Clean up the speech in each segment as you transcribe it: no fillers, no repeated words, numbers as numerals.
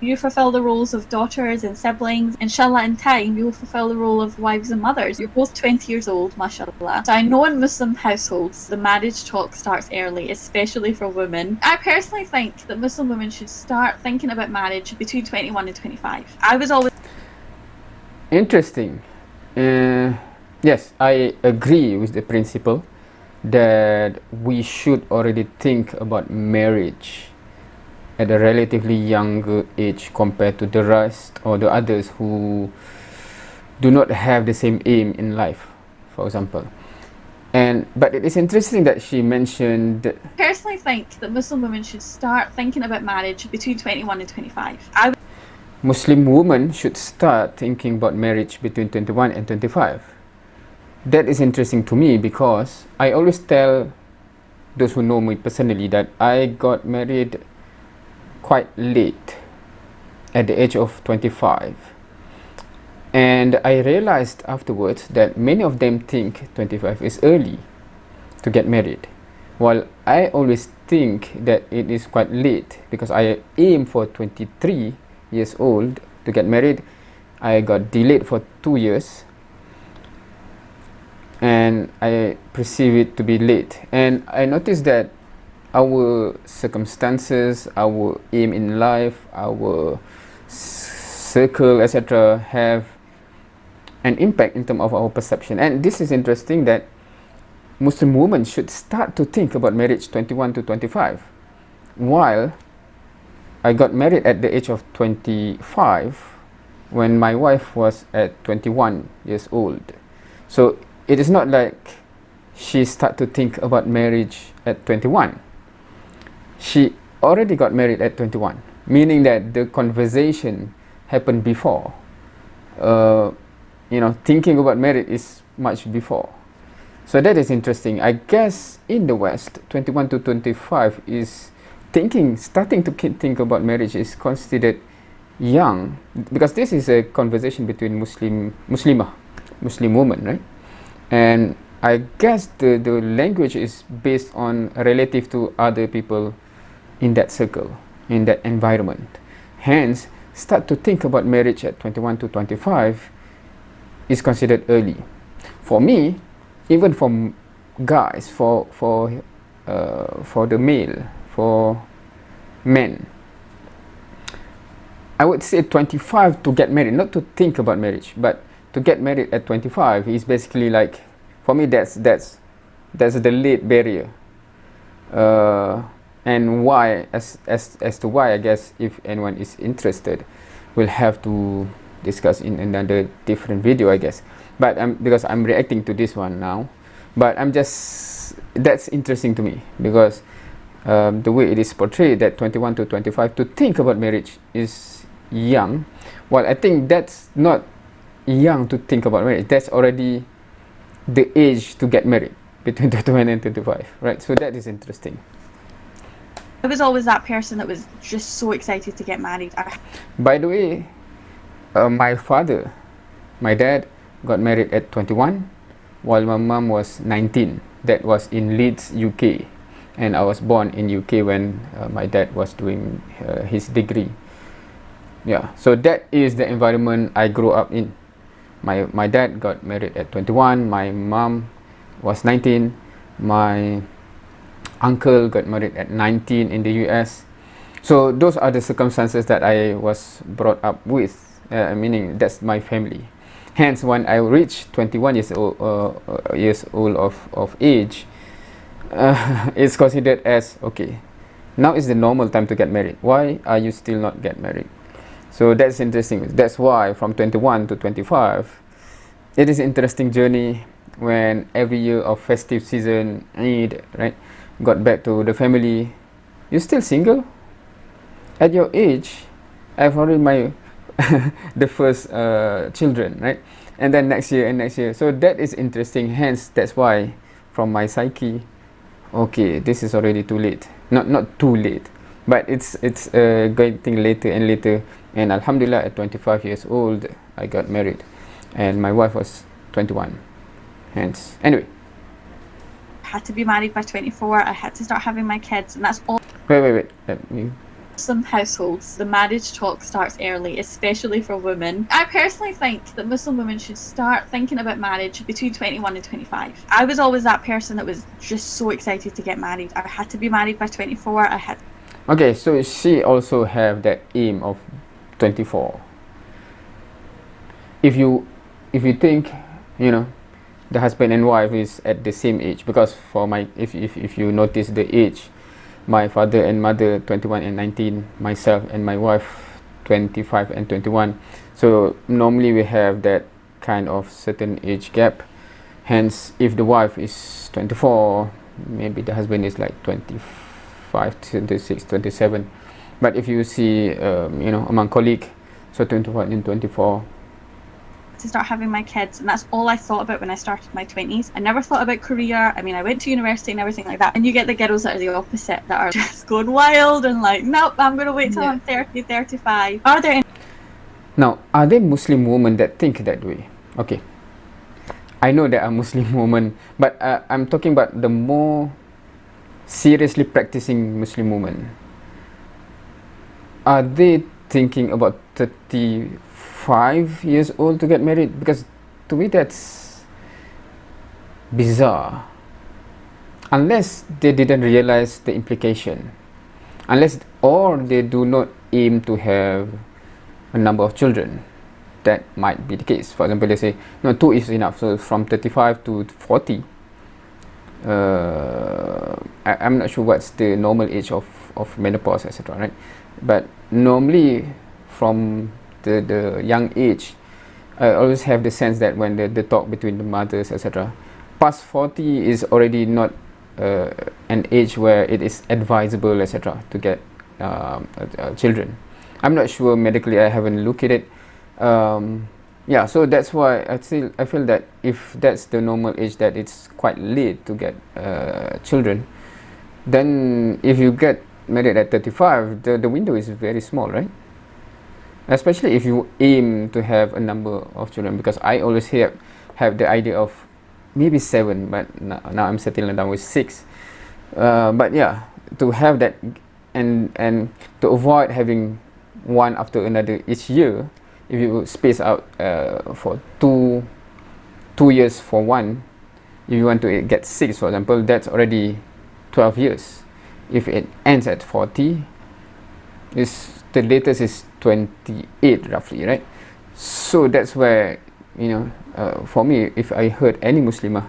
You fulfill the roles of daughters and siblings. Inshallah, in time, you will fulfill the role of wives and mothers. You're both 20 years old, mashallah. So I know in Muslim households, the marriage talk starts early, especially for women. I personally think that Muslim women should start thinking about marriage between 21 and 25. I was always Interesting. Yes, I agree with the principle that we should already think about marriage at a relatively younger age compared to the rest or the others who do not have the same aim in life, for example. But it is interesting that she mentioned personally think that Muslim women should start thinking about marriage between 21 and 25. Muslim women should start thinking about marriage between 21 and 25. That is interesting to me because I always tell those who know me personally that I got married quite late, at the age of 25. And I realized afterwards that many of them think 25 is early to get married, while I always think that it is quite late because I aim for 23 years old to get married. I got delayed for 2 years and I perceive it to be late. And I noticed that our circumstances, our aim in life, our circle, etc., have an impact in terms of our perception. And this is interesting that Muslim women should start to think about marriage 21 to 25, while I got married at the age of 25 when my wife was at 21 years old. So it is not like she started to think about marriage at 21. She already got married at 21, meaning that the conversation happened before. Thinking about marriage is much before. So that is interesting. I guess in the West, 21 to 25 is starting to think about marriage is considered young, because this is a conversation between Muslim woman, right? And I guess the language is based on relative to other people in that circle, in that environment. Hence, start to think about marriage at 21 to 25 is considered early. For me, even for guys, for the male, for men, I would say 25 to get married, not to think about marriage, but to get married at 25 is basically like, for me, that's the late barrier. And why, as to why, I guess if anyone is interested, we'll have to discuss in another different video, I guess. But because I'm reacting to this one now, but that's interesting to me because the way it is portrayed that 21 to 25 to think about marriage is young. Well, I think that's not young to think about marriage. That's already the age to get married, between 21 and 25, right? So that is interesting. I was always that person that was just so excited to get married. By the way, my dad got married at 21, while my mom was 19. That was in Leeds, UK, and I was born in UK when my dad was doing his degree. Yeah, so that is the environment I grew up in. My dad got married at 21, my mom was 19, my uncle got married at 19 in the US. So those are the circumstances that I was brought up with, meaning that's my family. Hence, when I reached 21 years old of age, it's considered as, okay, now is the normal time to get married. Why are you still not get married? So that's interesting. That's why from 21 to 25, it is an interesting journey when every year of festive season, Eid, right, got back to the family. You're still single? At your age, I've already my the first children, right? And then next year and next year. So that is interesting. Hence, that's why from my psyche, okay, this is already too late. Not too late, but it's getting later and later. And alhamdulillah, at 25 years old, I got married, and my wife was 21. Hence, anyway. Had to be married by 24. I had to start having my kids, and that's all. Wait. Let me Muslim households, the marriage talk starts early, especially for women. I personally think that Muslim women should start thinking about marriage between 21 and 25. I was always that person that was just so excited to get married. I had to be married by 24. I had. Okay, so she also have that aim of 24. If you think, you know, the husband and wife is at the same age, because for my, if you notice the age, my father and mother 21 and 19, myself and my wife 25 and 21, so normally we have that kind of certain age gap. Hence, if the wife is 24, maybe the husband is like 25, 26, 27. But if you see, you know, among colleagues, so 21 and 24, to start having my kids, and that's all I thought about when I started my 20s. I never thought about career. I mean, I went to university and everything like that, and you get the girls that are the opposite, that are just going wild and like, nope, I'm going to wait till I'm 30, 35. Are there any? Now, are there Muslim women that think that way? Okay, I know there are Muslim women, but I'm talking about the more seriously practicing Muslim women. Are they thinking about 35 years old to get married? Because to me that's bizarre, unless they didn't realize the implication, or they do not aim to have a number of children. That might be the case. For example, they say no, 2 is enough, so from 35 to 40. I'm not sure what's the normal age of menopause, etc., right? But normally from the young age, I always have the sense that when the talk between the mothers, etc., past 40 is already not an age where it is advisable, etc., to get children. I'm not sure medically, I haven't looked at it. Yeah, so that's why I feel that if that's the normal age, that it's quite late to get children, then if you get married at 35, the window is very small, right? Especially if you aim to have a number of children, because I always have the idea of maybe 7, but now I'm settling down with 6. But yeah, to have that, and to avoid having one after another each year, if you space out for 2 years for one, if you want to get 6, for example, that's already 12 years. If it ends at 40, the latest is 28 roughly, right? So that's where, you know, for me, if I heard any Muslimah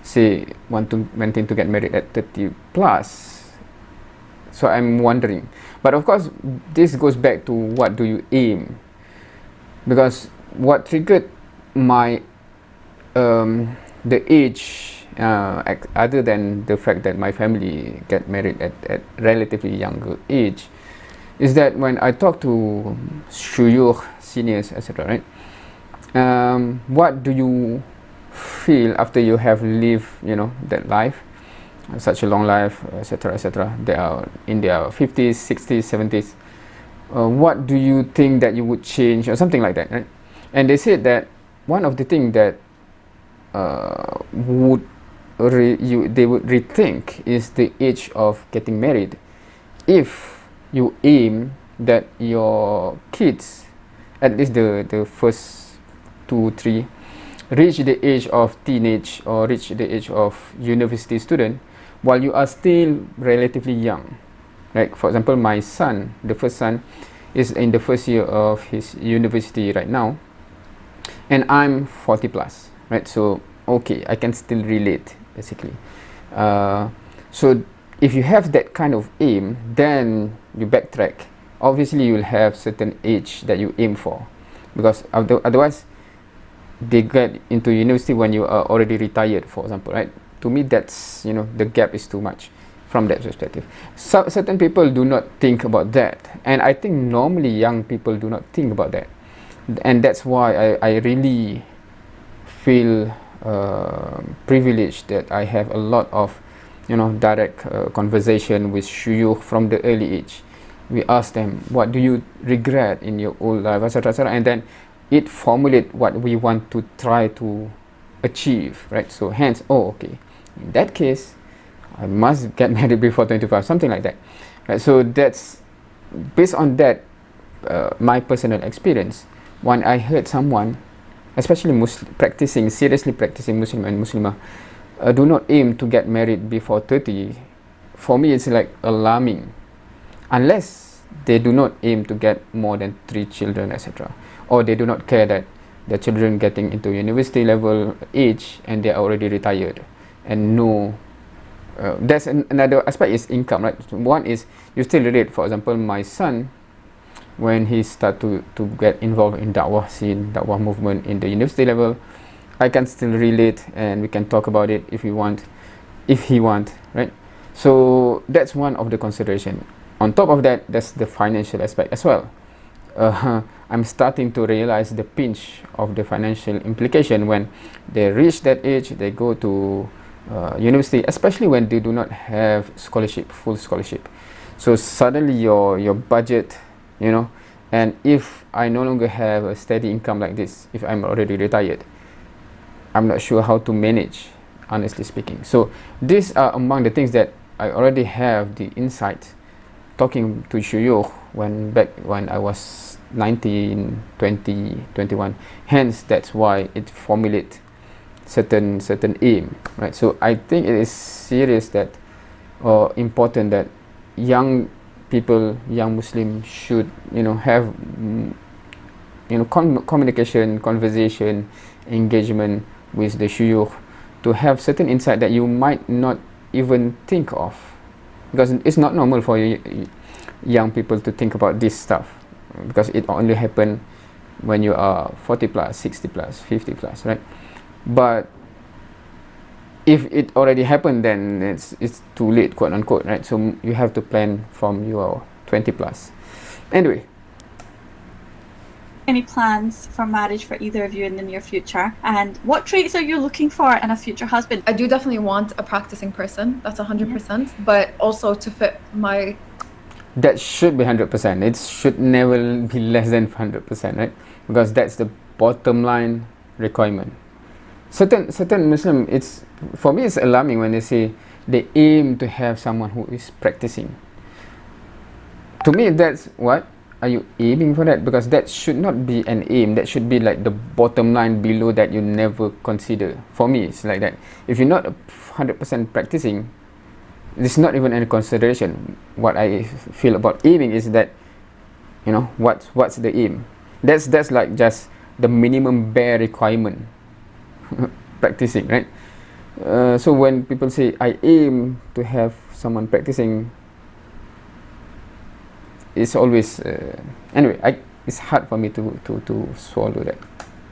say wanting to get married at 30 plus, so I'm wondering. But of course, this goes back to what do you aim? Because what triggered my the age, other than the fact that my family get married at relatively younger age, is that when I talk to shuyukh, seniors, etc., right? What do you feel after you have lived, you know, that life, such a long life, etc., etc.? They are in their 50s, 60s, 70s. What do you think that you would change, or something like that, right? And they said that one of the things that they would rethink is the age of getting married. If you aim that your kids, at least the first 2, 3, reach the age of teenage or reach the age of university student while you are still relatively young. Like for example, my son, the first son, is in the first year of his university right now, and I'm 40 plus, right? So okay, I can still relate basically. So if you have that kind of aim, then you backtrack. Obviously, you'll have certain age that you aim for, because otherwise, they get into university when you are already retired, for example, right? To me, that's, you know, the gap is too much from that perspective. So certain people do not think about that, and I think normally young people do not think about that, and that's why I really feel privileged that I have a lot of, you know, direct conversation with shuyukh from the early age. We ask them, what do you regret in your old life, etc., etc., and then it formulate what we want to try to achieve, right? So hence, oh, okay, in that case, I must get married before 25, something like that, right? So that's based on that, my personal experience, when I heard someone, especially seriously practicing Muslim and Muslimah, do not aim to get married before 30, for me it's like alarming, unless they do not aim to get more than 3 children, etc., or they do not care that their children getting into university level age and they are already retired and no. That's another aspect is income, right? One is you still relate. For example, my son, when he start to get involved in da'wah scene, da'wah movement in the university level, I can still relate and we can talk about it if he want, right? So that's one of the consideration. On top of that, that's the financial aspect as well. I'm starting to realize the pinch of the financial implication when they reach that age, they go to university, especially when they do not have full scholarship. So suddenly your budget, and if I no longer have a steady income like this, if I'm already retired, I'm not sure how to manage, honestly speaking. So these are among the things that I already have the insight talking to shuyukh when I was 19, 20, 21. Hence, that's why it formulate certain aim, right? So I think it is serious that, or important that young people, young Muslims should have communication, conversation, engagement with the shuyukh to have certain insight that you might not even think of, because it's not normal for young people to think about this stuff, because it only happen when you are 40 plus, 60 plus, 50 plus, right? But if it already happened, then it's too late, quote unquote, right? So you have to plan from your 20 plus. Anyway, any plans for marriage for either of you in the near future, and what traits are you looking for in a future husband? I do definitely want a practicing person, that's 100%, but also to fit my... That should be 100%. It should never be less than 100%, right? Because that's the bottom line requirement. Certain Muslim, for me it's alarming when they say they aim to have someone who is practicing. To me, that's what are you aiming for that? Because that should not be an aim. That should be like the bottom line below that you never consider. For me, it's like that. If you're not 100% practicing, it's not even any consideration. What I feel about aiming is that, what's the aim? That's like just the minimum bare requirement. Practicing, right? So when people say I aim to have someone practicing, it's always anyway. It's hard for me to swallow that.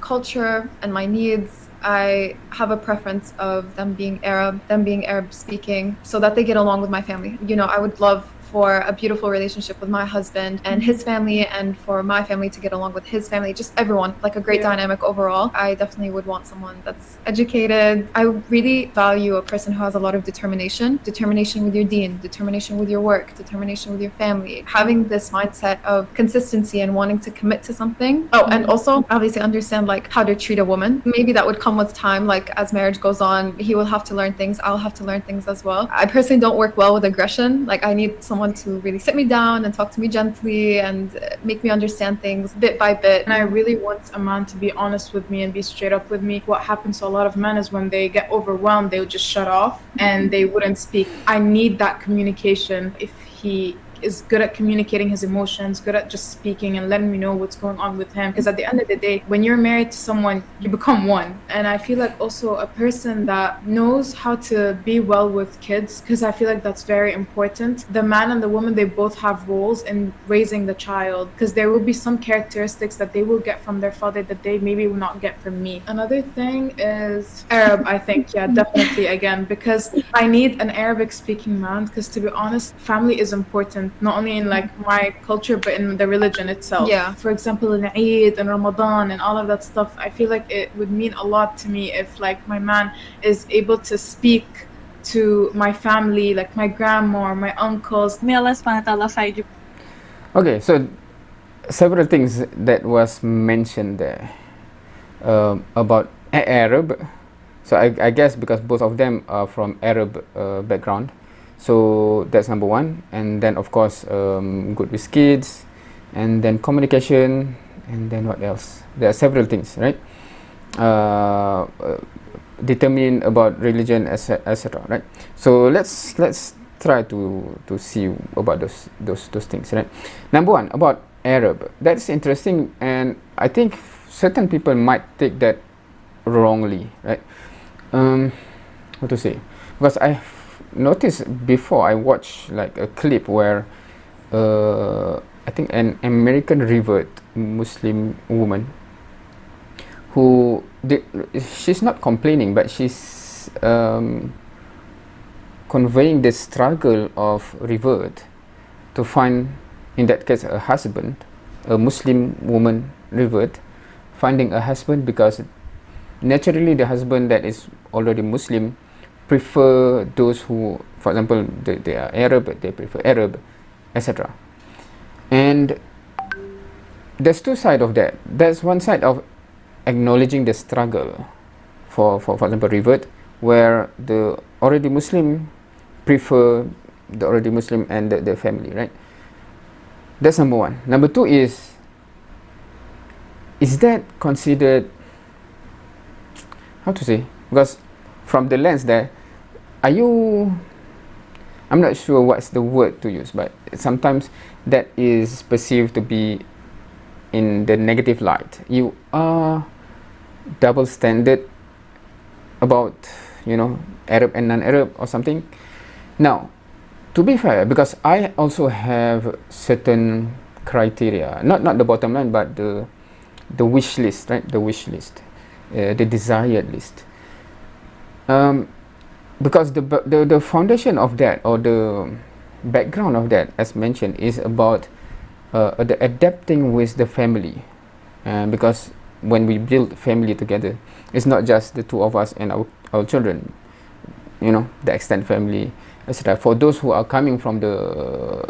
Culture and my needs. I have a preference of them being Arab speaking, so that they get along with my family. I would love for a beautiful relationship with my husband and his family, and for my family to get along with his family, just everyone, like a great dynamic overall. I definitely would want someone that's educated. I really value a person who has a lot of determination with your deen, determination with your work, determination with your family, having this mindset of consistency and wanting to commit to something. And also obviously understand like how to treat a woman. Maybe that would come with time, like as marriage goes on, he will have to learn things, I'll have to learn things as well. I personally don't work well with aggression. Like I need someone to really sit me down and talk to me gently and make me understand things bit by bit. And I really want a man to be honest with me and be straight up with me. What happens to a lot of men is when they get overwhelmed, they'll just shut off and they wouldn't speak. I need that communication. If he is good at communicating his emotions, good at just speaking and letting me know what's going on with him. Because at the end of the day, when you're married to someone, you become one. And I feel like also a person that knows how to be well with kids, because I feel like that's very important. The man and the woman, they both have roles in raising the child, because there will be some characteristics that they will get from their father that they maybe will not get from me. Another thing is Arab, I think. Yeah, definitely, again, because I need an Arabic speaking man, because to be honest, family is important. Not only in like my culture, but in the religion itself. Yeah. For example, in Eid and Ramadan and all of that stuff, I feel like it would mean a lot to me if like my man is able to speak to my family, like my grandma or my uncles. May Allah subhanahu wa ta'ala find you. Okay, so several things that was mentioned there about Arab. So I guess because both of them are from Arab background, So that's number one. And then of course good with kids, and then communication, and then what else? There are several things, right? Determine about religion, etc. Right? So let's try to see about those things, right? Number one, about Arab. That's interesting, and I think certain people might take that wrongly, right? What to say? Because I noticed before, I watched like a clip where I think an American revert Muslim woman who she's not complaining, but she's conveying the struggle of revert to find, in that case, a husband, a Muslim woman revert, finding a husband, because naturally the husband that is already Muslim prefer those who, for example, they are Arab, they prefer Arab, etc. And there's two sides of that. There's one side of acknowledging the struggle for example, revert, where the already Muslim prefer the already Muslim and the family, right? That's number one. Number two is that considered, how to say, because from the lens there, are you, I'm not sure what's the word to use, but sometimes that is perceived to be in the negative light. You are double standard about, you know, Arab and non-Arab or something. Now, to be fair, because I also have certain criteria, not the bottom line, but the wish list, right? The wish list, the desired list. Because the foundation of that, or the background of that, as mentioned, is about the adapting with the family, because when we build family together, it's not just the two of us and our children, you know, the extended family, etc. For those who are coming from the,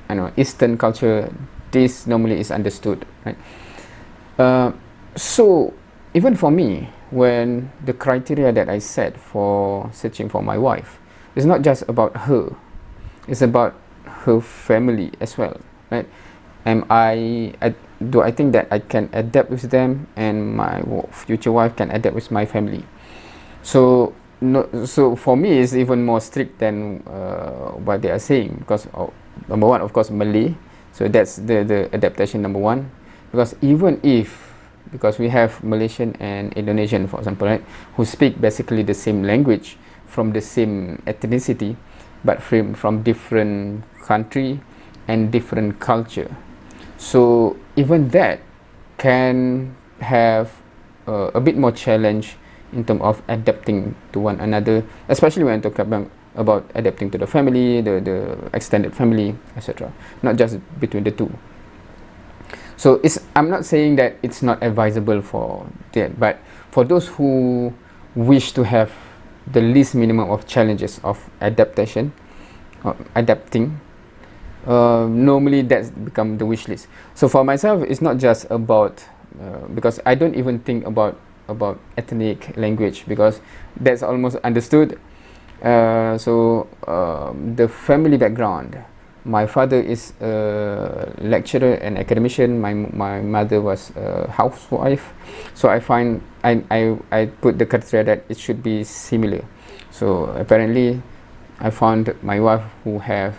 I know, Eastern culture, this normally is understood, right? So even for me, when the criteria that I set for searching for my wife, it's not just about her, it's about her family as well, right? Do I think that I can adapt with them, and my future wife can adapt with my family? So so for me, it's even more strict than what they are saying, because number one, of course, Malay. So that's the adaptation number one. Because even if, because we have Malaysian and Indonesian, for example, right, who speak basically the same language, from the same ethnicity, but from different country and different culture. So even that can have a bit more challenge in terms of adapting to one another, especially when talking about adapting to the family, the extended family, etc. Not just between the two. So I'm not saying that it's not advisable for that, but for those who wish to have the least minimum of challenges of adaptation, adapting, normally that's become the wish list. So for myself, it's not just about because I don't even think about ethnic language, because that's almost understood. So the family background. My father is a lecturer and academician. My mother was a housewife. So I find I put the criteria that it should be similar. So apparently, I found my wife who have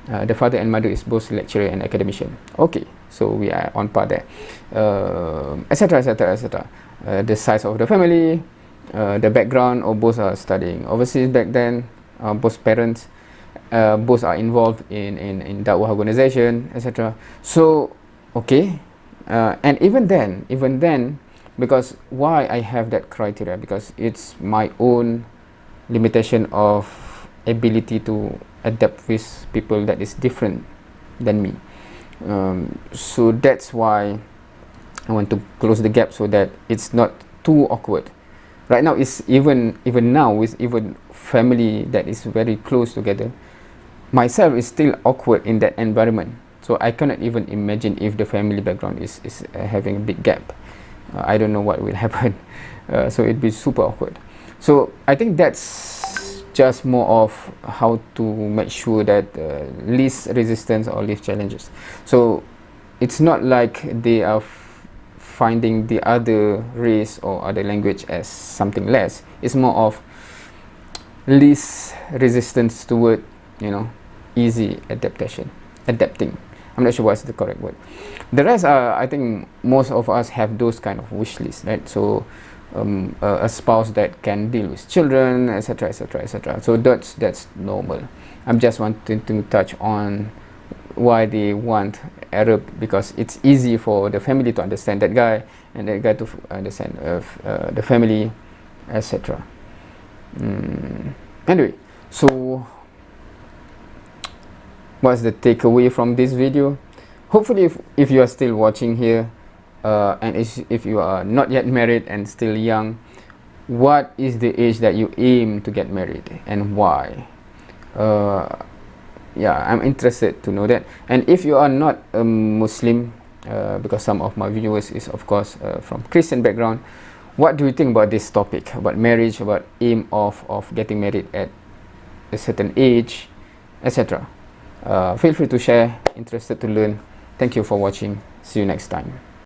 the father and mother is both lecturer and academician. Okay, so we are on par there, etc., etc., etc. The size of the family, the background, or both are studying overseas back then. Both parents, both are involved in Dawah organization, etc. So okay, and even then, because why I have that criteria, because it's my own limitation of ability to adapt with people that is different than me. So that's why I want to close the gap, so that it's not too awkward. Right now, it's even now, with even family that is very close together, myself is still awkward in that environment. So I cannot even imagine if the family background is having a big gap. I don't know what will happen. So it'd be super awkward. So I think that's just more of how to make sure that least resistance or least challenges. So it's not like they are finding the other race or other language as something less. It's more of least resistance toward, easy adapting. I'm not sure what's the correct word. The rest are, I think most of us have those kind of wish lists, right? So a spouse that can deal with children, etc., etc., etc. So that's normal. I'm just wanting to touch on why they want Arab, because it's easy for the family to understand that guy, and that guy to understand the family, etc. Anyway, so what's the takeaway from this video? Hopefully, if you are still watching here, and if you are not yet married and still young, what is the age that you aim to get married and why? Yeah, I'm interested to know that. And if you are not a Muslim, because some of my viewers is of course from Christian background, what do you think about this topic, about marriage, about aim of getting married at a certain age, etc.? Feel free to share. Interested to learn. Thank you for watching. See you next time.